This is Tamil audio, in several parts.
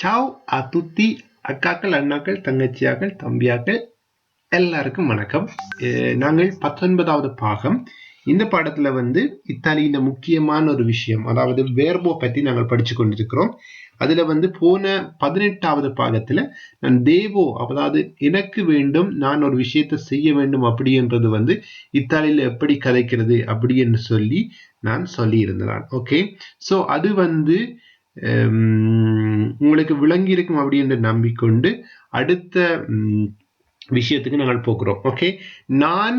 Ciao a tutti அக்காக்கள் அண்ணாக்கள் தங்கச்சியாக்கள் தம்பியாக்கள் எல்லாருக்கும் வணக்கம். நாங்கள் 19வது பாகம். இந்த பாடத்துல இத்தாலியின் முக்கியமான ஒரு விஷயம், அதாவது வேர்போ பத்தி நாங்கள் படிச்சு கொண்டிருக்கிறோம். அதுல போன 18வது பாகத்துல நான் தேவோ, அதாவது எனக்கு வேண்டும், நான் ஒரு விஷயத்தை செய்ய வேண்டும் அப்படின்றது இத்தாலியில எப்படி கதைக்கிறது அப்படின்னு சொல்லி நான் சொல்லி இருந்தேன். ஓகே, சோ அது உங்களுக்கு விளங்கி இருக்கும் அப்படின்ற நம்பிக்கொண்டு அடுத்த விஷயத்துக்கு நாங்கள் போகிறோம். ஓகே, நான்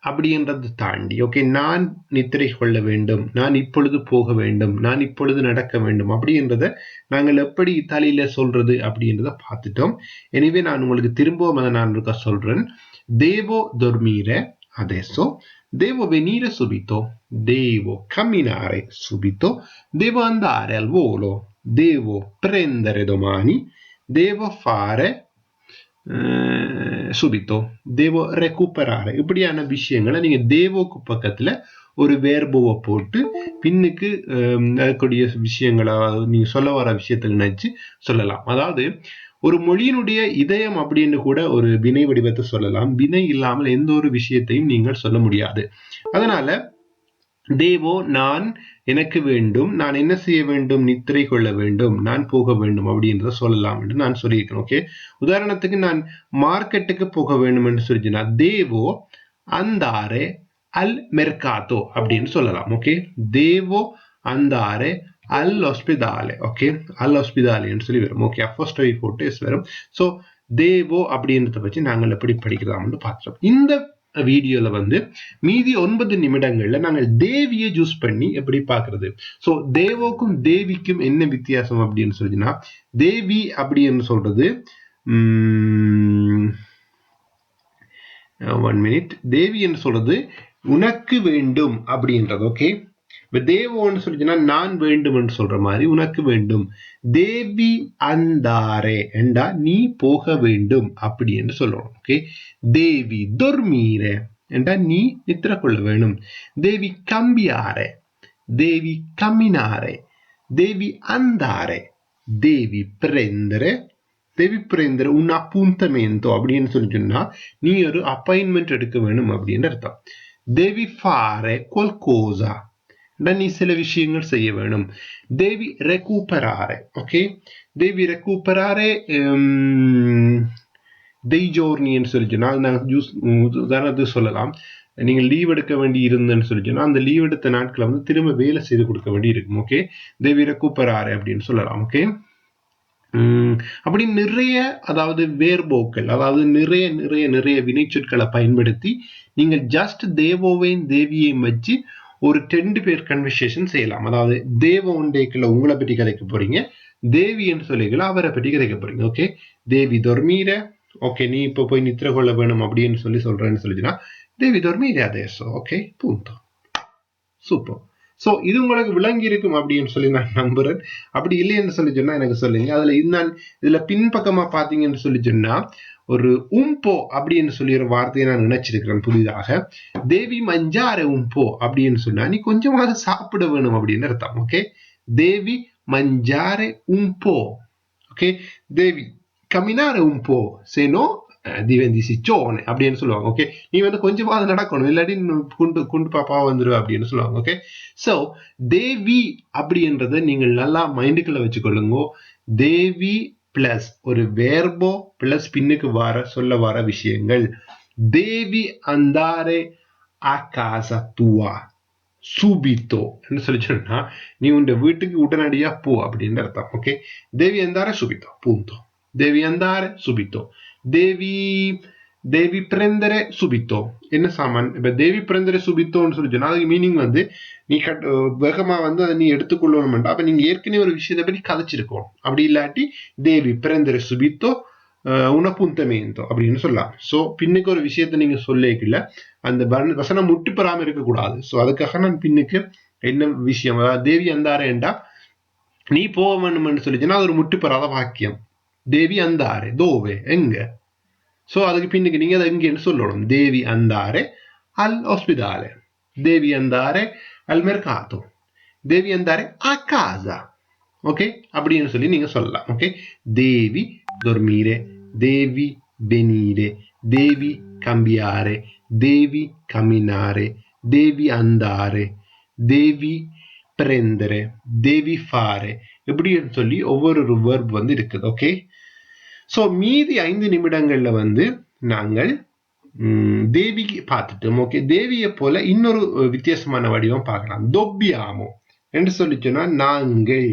அப்படின்றது தாண்டி, ஓகே, நான் நித்திரை கொள்ள வேண்டும், நான் இப்பொழுது போக வேண்டும், நான் இப்பொழுது நடக்க வேண்டும் அப்படின்றத நாங்கள் எப்படி இத்தாலியில சொல்றது அப்படின்றத பார்த்துட்டோம். எனவே நான் உங்களுக்கு திரும்பவும் அதை நான் இருக்க சொல்றேன். Devo dormire adesso, devo venire subito, devo camminare subito, devo andare al volo, devo prendere domani, devo fare subito, devo recuperare. இப்படியான விஷயங்களை நீங்க தேவோக்கு பக்கத்துல ஒரு வேர்போவை போட்டு பின்னுக்கு கூடிய விஷயங்களை நீங்க சொல்ல வர விஷயத்தை நினைச்சு சொல்லலாம். அதாவது ஒரு மொழியினுடைய இதயம் அப்படின்னு கூட ஒரு வினை வடிவத்தை சொல்லலாம். வினை இல்லாமல் எந்த ஒரு விஷயத்தையும் நீங்கள் சொல்ல முடியாது. அதனால தேவோ, நான், எனக்கு வேண்டும், நான் என்ன செய்ய வேண்டும், நித்திரை கொள்ள வேண்டும், நான் போக வேண்டும் அப்படின்றத சொல்லலாம் என்று நான் சொல்லியிருக்கேன். ஓகே, உதாரணத்துக்கு நான் மார்க்கெட்டுக்கு போக வேண்டும் என்று சொல்லிச்சுன்னா தேவோ அந்தாரே அல் மெர்காத்தோ அப்படின்னு சொல்லலாம். ஓகே, தேவோ அந்தாரே அல் ஹாஸ்பிடாலே. ஓகே, அல் ஹாஸ்பிடாலேன்னு சொல்லி வரும். ஓகே, அப்போஸ்ட்ரோஃபி போட்டு எஸ் வரும். ஸோ தேவோ அப்படின்றத பற்றி நாங்கள் எப்படி படிக்கிறதாம்னு பார்த்துட்டோம். இந்த வீடியோல மீதி 9 நிமிடங்கள்ல நாங்கள் தேவியை ஜூஸ் பண்ணி எப்படி பார்க்கிறது. ஸோ தேவோக்கும் தேவிக்கும் என்ன வித்தியாசம் அப்படின்னு சொல்லிச்சுன்னா, தேவி அப்படின்னு சொல்றது 1 மினிட், தேவி என்று சொல்றது உனக்கு வேண்டும் அப்படின்றது. ஓகே, இப்ப தேவோன்னு சொல்லிச்சுன்னா நான் வேண்டும் என்று சொல்ற மாதிரி உனக்கு வேண்டும். தேவி அந்தாரே என்றா நீ போக வேண்டும் அப்படி என்று சொல்றோம். ஓகே, தேவி dormire என்றா நீ நித்திர கொள்ள வேண்டும். தேவி cambiare, தேவி camminare, தேவி andare, தேவி prendere, தேவி prendere un appuntamento அப்படின்னு சொல்லி சொன்னா நீ ஒரு அப்பாயின்மெண்ட் எடுக்க வேணும் அப்படின்னு அர்த்தம். தேவி fare qualcosa, நீ சில விஷயங்கள் செய்ய வேணும். தேவி ரெக்கூப்பராரே. ஓகே, தேவி ரெக்கூப்பராரே dei giorni சொல்லிச்சுன்னா உதாரணத்துக்கு சொல்லலாம், நீங்கள் லீவ் எடுக்க வேண்டி இருந்தேன்னு சொல்லிச்சுன்னா அந்த லீவ் எடுத்த நாட்களை திரும்ப வேலை செய்து கொடுக்க வேண்டி இருக்கும். ஓகே, தேவி ரெக்கூப்பராரே அப்படின்னு சொல்லலாம். ஓகே, அப்படி நிறைய, அதாவது வேர்போக்கள், அதாவது நிறைய நிறைய நிறைய வினைச்சொற்களை பயன்படுத்தி நீங்கள் ஜஸ்ட் தேவோவையும் தேவியையும் வச்சு ஒரு 2 பேர் கன்வர்சேஷன் செய்யலாம். அதாவது தேவ ஒன்றைக்குள்ள உங்களை பற்றி கதைக்க போறீங்க, தேவி என்று சொல்லிக்கல அவரை பற்றி கதைக்க போறீங்க. ஓகே, தேவி dormire, ஓகே, நீ இப்ப போய் நித்திர கொள்ள வேணும் அப்படின்னு சொல்றேன்னு சொல்லிச்சுன்னா தேவி dormire adesso. Okay, punto. Super. So இது உங்களுக்கு விளங்கி இருக்கும் அப்படின்னு சொல்லி நான் நம்புறேன். அப்படி இல்லைன்னு சொல்லி சொன்னா எனக்கு சொல்லுங்க. இதுல பின்பக்கமா பாத்தீங்கன்னு சொல்லி சொன்னா ஒரு உம்போ அப்படின்னு சொல்லி ஒரு வார்த்தையை நான் நினைச்சிருக்கிறேன் புதிதாக. தேவி மஞ்சாரே உம்போ அப்படின்னு சொன்னா நீ கொஞ்சமாக சாப்பிட வேணும் அப்படின்னு அர்த்தம். ஓகே, தேவி மஞ்சாரே உம்போ. ஓகே, தேவி camminare un po', se no diventi ciccione அப்படின்னு சொல்லுவாங்க. ஓகே, நீ கொஞ்சமாவது நடக்கணும், இல்லாட்டி குண்டு பாப்பா வந்துடும் அப்படின்னு சொல்லுவாங்க. ஓகே, சோ தேவி அப்படின்றத நீங்கள் நல்லா மைண்டுக்குள்ள வச்சுக்கொள்ளுங்க. தேவி பிளஸ் ஒரு வேர்போ பிளஸ் பின்னுக்கு சொல்ல வர விஷயங்கள். தேவி andare a casa tua subito என்று சொல்லி சொன்னா நீ உன் வீட்டுக்கு உடனடியா போ அப்படின்னு அர்த்தம். ஓகே, தேவி andare subito, punto. Devi andare subito, devi prendere subito. என்ன சாமான், இப்ப தேவி prendere subitoன்னு சொல்லி சொன்னா அதுக்கு மீனிங் நீ வேகமா அதை நீ எடுத்துக்கொள்ளணும். அப்ப நீங்க ஏற்கனவே ஒரு விஷயத்தை பற்றி கதைச்சிருக்கோம். அப்படி இல்லாட்டி தேவி prendere subito un appuntamento அப்படின்னு சொல்லலாம். சோ பின்னுக்கு ஒரு விஷயத்தை நீங்க சொல்லிக்கல, அந்த வசனம் முட்டு பெறாம இருக்கக்கூடாது. சோ அதுக்காக நான் பின்னுக்கு என்ன விஷயம், அதாவது தேவி அந்தாரேண்டா நீ போக வேணும்னு சொல்லிச்சுன்னா அது ஒரு முட்டு பெறாத வாக்கியம். தேவி andare dove, எங்க. சோ அதுக்கு பின்னுக்கு நீங்க அதை எங்கன்னு சொல்லணும். தேவி andare al ospedale, devi andare al mercato, devi andare a casa. Okay, அப்படின்னு சொல்லி நீங்க சொல்லலாம். Okay, devi dormire, devi venire, devi cambiare, devi camminare, devi andare, devi prendere, devi fare, இப்படின்னு சொல்லி ஒவ்வொரு verb வந்து இருக்குது. ஓகே, சோ மீதி 5 நிமிடங்கள்ல வந்து நாங்கள் தேவி பார்த்துட்டோம். ஓகே, தேவியை போல இன்னொரு வித்தியாசமான வடிவம் பார்க்கலாம். dobbiamo என்று சொல்லிச்சோன்னா நாங்கள்,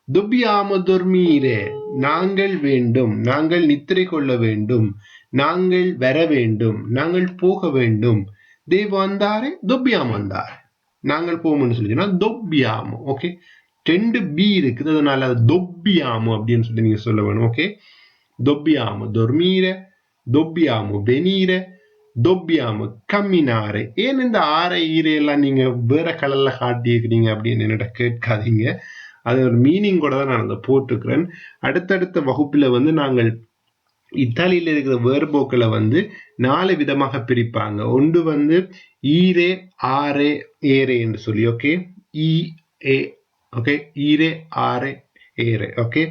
dobbiamo dormire நாங்கள் வேண்டும், நாங்கள் நித்திரை கொள்ள வேண்டும், நாங்கள் வர வேண்டும், நாங்கள் போக வேண்டும். devo andare, dobbiamo andare நாங்கள் போகணும்னு சொல்லிச்சோன்னா dobbiamo. ஓகே, 2 பி இருக்குது, அதனால dobbiamo அப்படின்னு சொல்லி நீங்க சொல்ல வேணும். Okay, dobbiamo dormire, dobbiamo venire, dobbiamo camminare. ஏன் இந்த ஆரை ஈரை எல்லாம் நீங்க வேற கலர்ல காட்டியிருக்கிறீங்க அப்படின்னு என்னோட கேட்காதீங்க. அது ஒரு மீனிங் கூட தான் நான் அதை போட்டிருக்கிறேன். அடுத்தடுத்த வகுப்புல வந்து நாங்கள் இத்தாலியில இருக்கிற வேர்போக்களை வந்து 4 விதமாக பிரிப்பாங்க. ஒன்று வந்து ஈரே, ஆரே, ஏரே என்று சொல்லி. ஓகே, ஈ ஏ, ஓகே, ஈரே, ஆரே, ஏரே. ஓகே,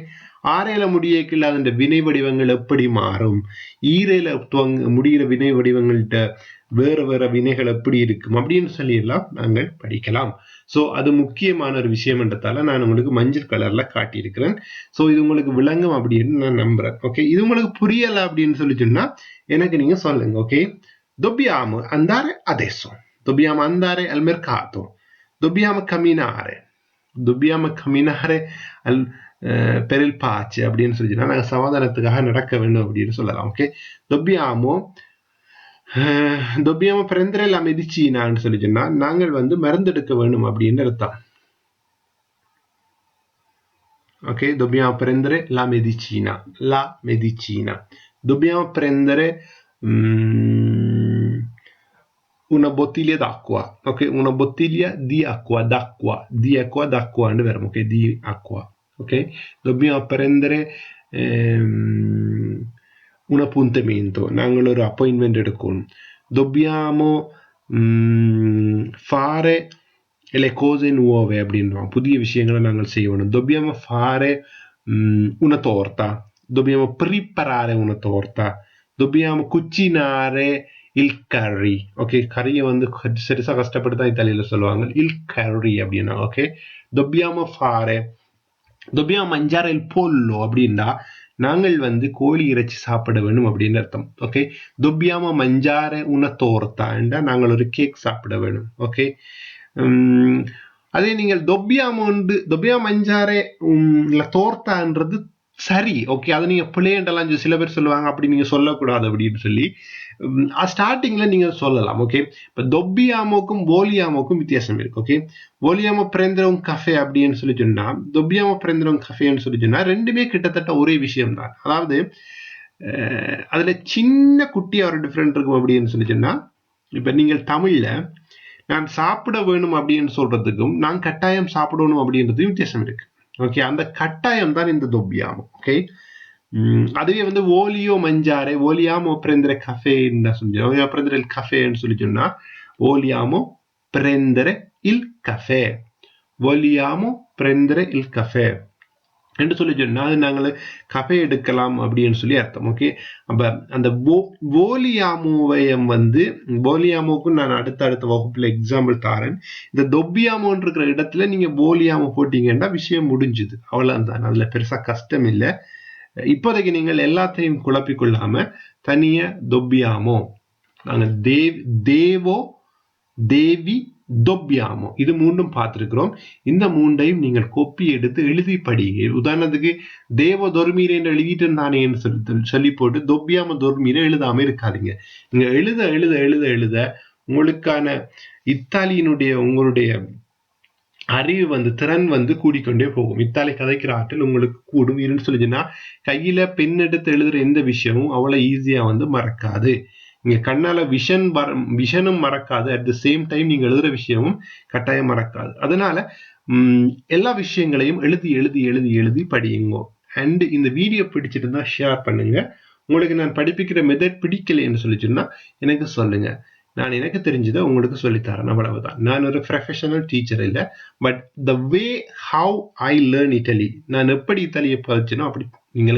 ஆரையில முடியக்கில் அதன் வினை வடிவங்கள் எப்படி மாறும், ஈரையில முடிகிற வினை வடிவங்கள்கிட்ட வேற வேற வினைகள் எப்படி இருக்கும் அப்படின்னு சொல்லி எல்லாம் நாங்கள் படிக்கலாம். சோ அது முக்கியமான ஒரு விஷயம் என்றதால நான் உங்களுக்கு மஞ்சள் கலர்ல காட்டியிருக்கிறேன். சோ இது உங்களுக்கு விளங்கும் அப்படின்னு நான் நம்புறேன். ஓகே, இது உங்களுக்கு புரியல அப்படின்னு சொல்லி சொன்னா எனக்கு நீங்க சொல்லுங்க. Okay, dobbiamo andare adesso, dobbiamo andare al mercato, dobbiamo camminare per il pace அப்படின்னு சொல்லிச்சுன்னா நாங்கள் சமாதானத்துக்காக நடக்க வேண்டும் அப்படின்னு சொல்லலாம். ஓகே, dobbiamo prendere la medicinaன்னு சொல்லிச்சுன்னா நாங்கள் வந்து மருந்தெடுக்க வேண்டும் அப்படின்னு அர்த்தம். Okay, dobbiamo prendere la medicina, dobbiamo prendere una bottiglia d'acqua. Ok, una bottiglia di acqua, d'acqua verbo, ok, di acqua. Ok, dobbiamo prendere un appuntamento, நாங்கள் ஒரு appointment எடுக்கணும். Dobbiamo fare le cose nuove அப்படின்றோம், புதிய விஷயங்களை நாங்கள் செய்யணும். Dobbiamo fare una torta, dobbiamo preparare una torta, dobbiamo cucinare il curry. Okay, கறியை வந்து சரிசா கஷ்டப்பட்டு தான் இத்தாலியில சொல்லுவாங்க, il curry அப்படின்னா. Okay, dobbiamo mangiare il pollo அப்படின்னா நாங்கள் வந்து கோழி இறைச்சி சாப்பிட வேண்டும் அப்படின்னு அர்த்தம். Okay, dobbiamo mangiare una torta என்றா நாங்கள் ஒரு கேக் சாப்பிட வேண்டும். ஓகே, அதே நீங்கள் dobbiamo mangiare la tortaன்றது சரி. ஓகே, அது நீங்க பிள்ளைண்டெல்லாம் சில பேர் சொல்லுவாங்க அப்படி நீங்க சொல்லக்கூடாது அப்படின்னு சொல்லி ஸ்டார்டிங்ல நீங்க சொல்லலாம். ஓகே, இப்ப dobbiamoக்கும் vogliamoக்கும் வித்தியாசம் இருக்கு. Okay, vogliamo prendere un caffè அப்படின்னு சொல்லி சொன்னா, dobbiamo prendere un caffèன்னு சொல்லி சொன்னா ரெண்டுமே கிட்டத்தட்ட ஒரே விஷயம் தான். அதாவது அதுல சின்ன குட்டியா ஒரு டிஃபரெண்ட் இருக்கும் அப்படின்னு சொல்லி சொன்னா, இப்ப நீங்கள் தமிழ்ல நான் சாப்பிட வேணும் அப்படின்னு சொல்றதுக்கும் நான் கட்டாயம் சாப்பிடணும் அப்படின்றதுக்கும் வித்தியாசம் இருக்கு. ஓகே, அந்த கட்டாயம் தான் இந்த dobbiamo. ஓகே, அதுவே வந்து vogliamo prendere caffè vogliamo prendere il caffèன்னு சொல்லி சொன்னா vogliamo prendere il caffè என்று சொல்லி சொன்னா அது நாங்கள் கஃபே எடுக்கலாம் அப்படின்னு சொல்லி அர்த்தம். ஓகே, அப்ப அந்த vogliamoவையும் வந்து vogliamoக்கும் நான் அடுத்த வகுப்புல எக்ஸாம்பிள் தாரேன். இந்த dobbiamoன்னு இருக்கிற இடத்துல நீங்க vogliamo போட்டீங்கன்னா விஷயம் முடிஞ்சுது, அவ்வளவுதான். அதுல பெருசா கஷ்டம் இல்லை. இப்போதைக்கு நீங்கள் எல்லாத்தையும் குழப்பிக்கொள்ளாம தனியா dobbiamo, நாங்க தேவோ, தேவி, dobbiamo இது மூன்றும் பார்த்திருக்கிறோம். இந்த மூன்றையும் நீங்கள் கொப்பி எடுத்து எழுதி படிங்க. உதாரணத்துக்கு தேவோ dormire என்று எழுதிட்டு இருந்தானே சொல்லி போட்டு dobbiamo dormire எழுதாம இருக்காதீங்க. நீங்க எழுத எழுத எழுத எழுத உங்களுக்கான இத்தாலியினுடைய உங்களுடைய அறிவு வந்து திறன் வந்து கூடிக்கொண்டே போகும். இத்தாலி கதைக்கிற ஆற்றல் உங்களுக்கு கூடும். இருன்னு சொல்லிச்சுன்னா கையில பெண் எடுத்து எழுதுற எந்த விஷயமும் அவ்வளவு ஈஸியா வந்து மறக்காது. நீங்க கண்ணால விஷனும் மறக்காது, அட் த சேம் டைம் நீங்க எழுதுற விஷயமும் கட்டாயம் மறக்காது. அதனால எல்லா விஷயங்களையும் எழுதி எழுதி எழுதி எழுதி படியுங்க. அண்ட் இந்த வீடியோ பிடிச்சிட்டு இருந்தா ஷேர் பண்ணுங்க. உங்களுக்கு நான் படிப்பிக்கிற மெத்தட் பிடிக்கலைன்னு சொல்லிச்சுன்னா எனக்கு சொல்லுங்க. நான் எனக்கு தெரிஞ்சதை உங்களுக்கு சொல்லித்தரேன், அவ்வளவுதான். நான் ஒரு ப்ரொஃபஷனல் டீச்சர் இல்லை, but the way how I learn Italy, நான் எப்படி இத்தாலியை படிச்சேனோ அப்படி